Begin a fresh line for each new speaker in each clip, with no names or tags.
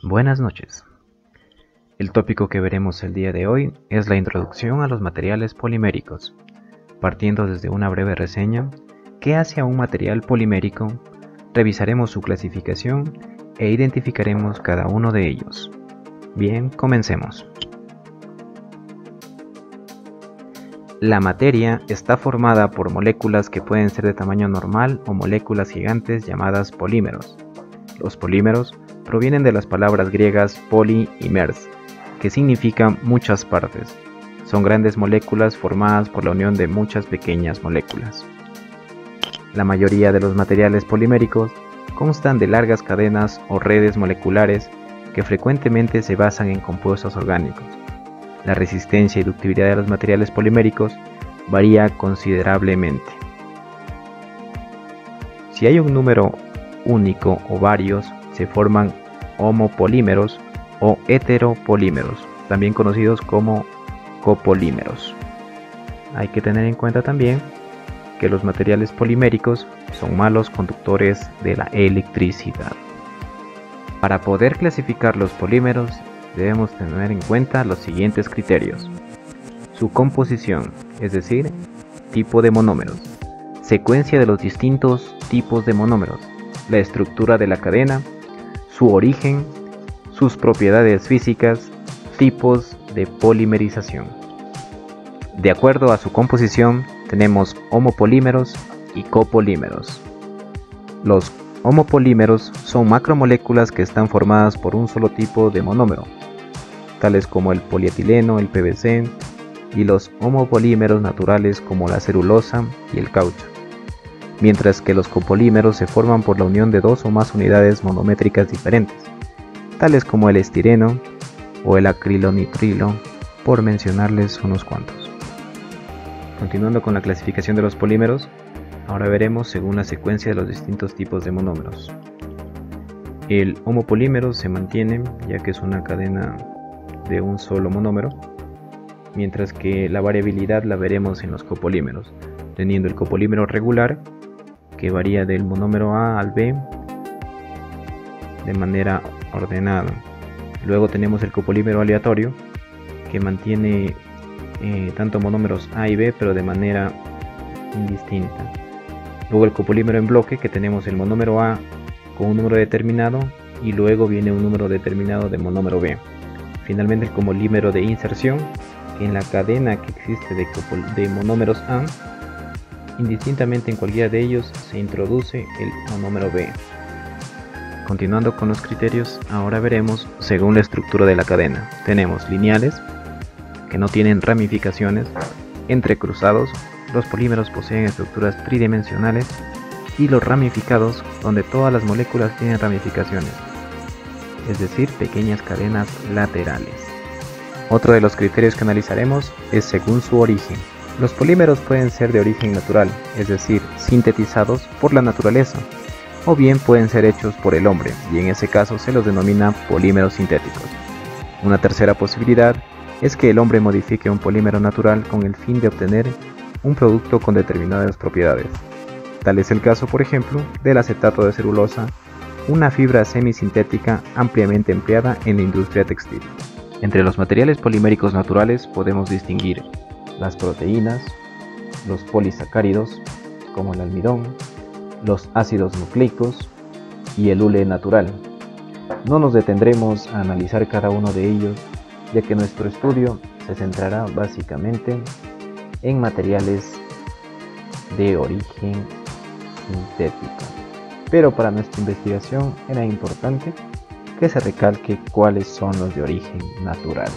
Buenas noches. El tópico que veremos el día de hoy es la introducción a los materiales poliméricos, partiendo desde una breve reseña. ¿Qué hace a un material polimérico? Revisaremos su clasificación e identificaremos cada uno de ellos. Bien, comencemos. La materia está formada por moléculas que pueden ser de tamaño normal o moléculas gigantes llamadas polímeros. Los polímeros provienen de las palabras griegas poli y mers, que significan muchas partes. Son grandes moléculas formadas por la unión de muchas pequeñas moléculas. La mayoría de los materiales poliméricos constan de largas cadenas o redes moleculares que frecuentemente se basan en compuestos orgánicos. La resistencia y ductibilidad de los materiales poliméricos varía considerablemente. Si hay un número único o varios, se forman homopolímeros o heteropolímeros, también conocidos como copolímeros. Hay que tener en cuenta también que los materiales poliméricos son malos conductores de la electricidad. Para poder clasificar los polímeros, debemos tener en cuenta los siguientes criterios: su composición, es decir, tipo de monómeros, secuencia de los distintos tipos de monómeros, la estructura de la cadena, su origen, sus propiedades físicas, tipos de polimerización. De acuerdo a su composición, tenemos homopolímeros y copolímeros. Los homopolímeros son macromoléculas que están formadas por un solo tipo de monómero, tales como el polietileno, el PVC, y los homopolímeros naturales como la celulosa y el caucho, mientras que los copolímeros se forman por la unión de dos o más unidades monométricas diferentes, tales como el estireno o el acrilonitrilo, por mencionarles unos cuantos. Continuando con la clasificación de los polímeros, ahora veremos según la secuencia de los distintos tipos de monómeros. El homopolímero se mantiene ya que es una cadena de un solo monómero, mientras que la variabilidad la veremos en los copolímeros, teniendo el copolímero regular, que varía del monómero A al B de manera ordenada. Luego tenemos el copolímero aleatorio, que mantiene tanto monómeros A y B, pero de manera indistinta. Luego el copolímero en bloque, que tenemos el monómero A con un número determinado y luego viene un número determinado de monómero B. Finalmente el copolímero de inserción, que en la cadena que existe de monómeros A, indistintamente en cualquiera de ellos se introduce el monómero B. Continuando con los criterios, ahora veremos según la estructura de la cadena. Tenemos lineales, que no tienen ramificaciones, entrecruzados, los polímeros poseen estructuras tridimensionales, y los ramificados, donde todas las moléculas tienen ramificaciones, es decir, pequeñas cadenas laterales. Otro de los criterios que analizaremos es según su origen. Los polímeros pueden ser de origen natural, es decir, sintetizados por la naturaleza, o bien pueden ser hechos por el hombre, y en ese caso se los denomina polímeros sintéticos. Una tercera posibilidad es que el hombre modifique un polímero natural con el fin de obtener un producto con determinadas propiedades. Tal es el caso, por ejemplo, del acetato de celulosa, una fibra semisintética ampliamente empleada en la industria textil. Entre los materiales poliméricos naturales podemos distinguir las proteínas, los polisacáridos, como el almidón, los ácidos nucleicos y el hule natural. No nos detendremos a analizar cada uno de ellos, ya que nuestro estudio se centrará básicamente en materiales de origen sintético. Pero para nuestra investigación era importante que se recalque cuáles son los de origen natural.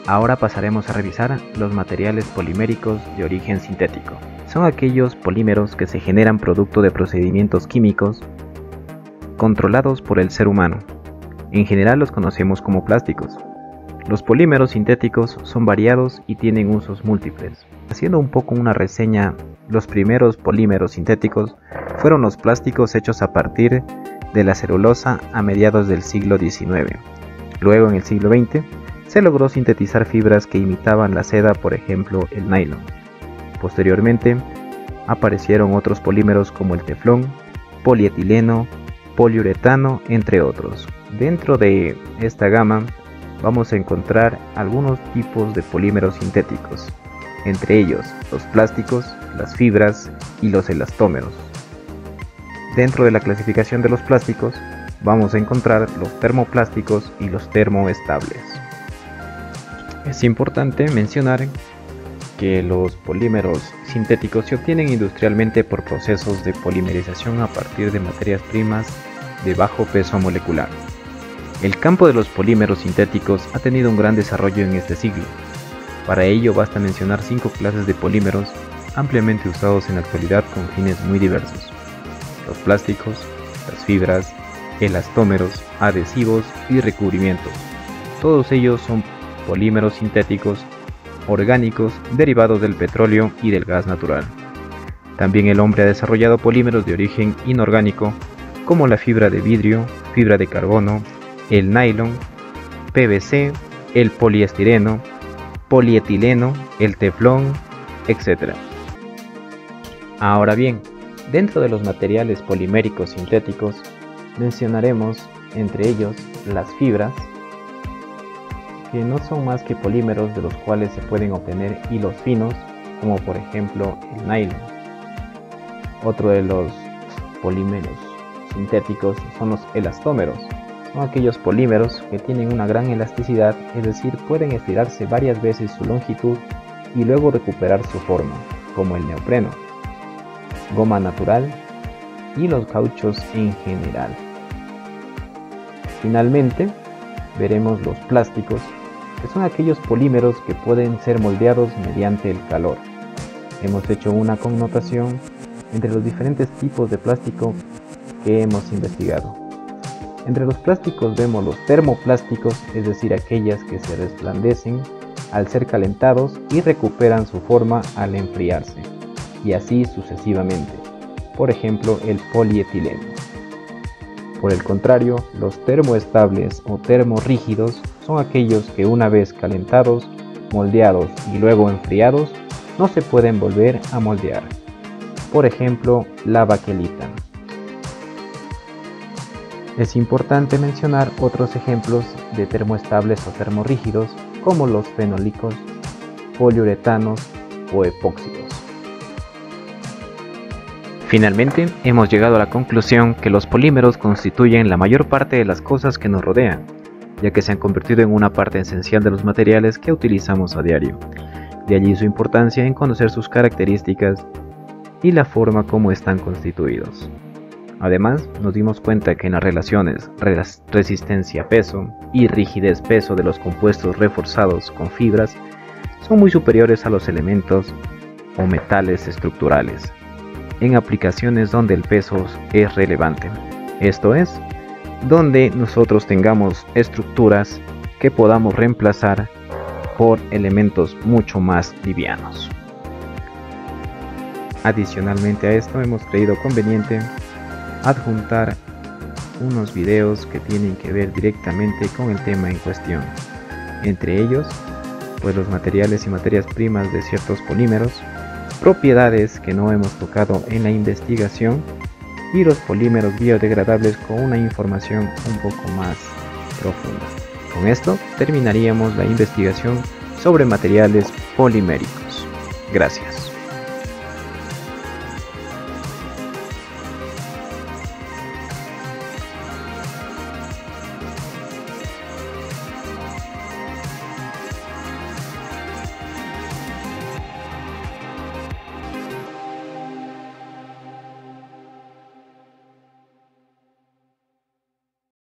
Ahora pasaremos a revisar los materiales poliméricos de origen sintético. Son aquellos polímeros que se generan producto de procedimientos químicos controlados por el ser humano. En general los conocemos como plásticos. Los polímeros sintéticos son variados y tienen usos múltiples. Haciendo un poco una reseña, los primeros polímeros sintéticos fueron los plásticos hechos a partir de la celulosa a mediados del siglo XIX. Luego, en el siglo XX, se logró sintetizar fibras que imitaban la seda, por ejemplo el nylon. Posteriormente, aparecieron otros polímeros como el teflón, polietileno poliuretano, entre otros. Dentro de esta gama vamos a encontrar algunos tipos de polímeros sintéticos, entre ellos los plásticos, las fibras y los elastómeros. Dentro de la clasificación de los plásticos vamos a encontrar los termoplásticos y los termoestables. Es importante mencionar que los polímeros sintéticos se obtienen industrialmente por procesos de polimerización a partir de materias primas de bajo peso molecular. El campo de los polímeros sintéticos ha tenido un gran desarrollo en este siglo. Para ello basta mencionar 5 clases de polímeros ampliamente usados en la actualidad con fines muy diversos: los plásticos, las fibras, elastómeros, adhesivos y recubrimientos. Todos ellos son polímeros sintéticos orgánicos derivados del petróleo y del gas natural. También el hombre ha desarrollado polímeros de origen inorgánico como la fibra de vidrio, fibra de carbono, el nylon, PVC, el poliestireno, polietileno, el teflón, etc. Ahora bien, dentro de los materiales poliméricos sintéticos mencionaremos entre ellos las fibras, que no son más que polímeros de los cuales se pueden obtener hilos finos, como por ejemplo el nylon. Otro de los polímeros sintéticos son los elastómeros. Son aquellos polímeros que tienen una gran elasticidad, es decir, pueden estirarse varias veces su longitud y luego recuperar su forma, como el neopreno, goma natural y los cauchos en general. Finalmente, veremos los plásticos, que son aquellos polímeros que pueden ser moldeados mediante el calor. Hemos hecho una connotación entre los diferentes tipos de plástico que hemos investigado. Entre los plásticos vemos los termoplásticos, es decir, aquellas que se resplandecen al ser calentados y recuperan su forma al enfriarse, y así sucesivamente. Por ejemplo, el polietileno. Por el contrario, los termoestables o termorrígidos son aquellos que una vez calentados, moldeados y luego enfriados, no se pueden volver a moldear. Por ejemplo, la baquelita. Es importante mencionar otros ejemplos de termoestables o termorrígidos como los fenólicos, poliuretanos o epóxidos. Finalmente, hemos llegado a la conclusión que los polímeros constituyen la mayor parte de las cosas que nos rodean, ya que se han convertido en una parte esencial de los materiales que utilizamos a diario. De allí su importancia en conocer sus características y la forma como están constituidos. Además, nos dimos cuenta que en las relaciones resistencia-peso y rigidez-peso de los compuestos reforzados con fibras son muy superiores a los elementos o metales estructurales, en aplicaciones donde el peso es relevante, esto es, donde nosotros tengamos estructuras que podamos reemplazar por elementos mucho más livianos. Adicionalmente a esto, hemos creído conveniente adjuntar unos videos que tienen que ver directamente con el tema en cuestión, entre ellos pues los materiales y materias primas de ciertos polímeros, propiedades que no hemos tocado en la investigación y los polímeros biodegradables con una información un poco más profunda. Con esto terminaríamos la investigación sobre materiales poliméricos. Gracias.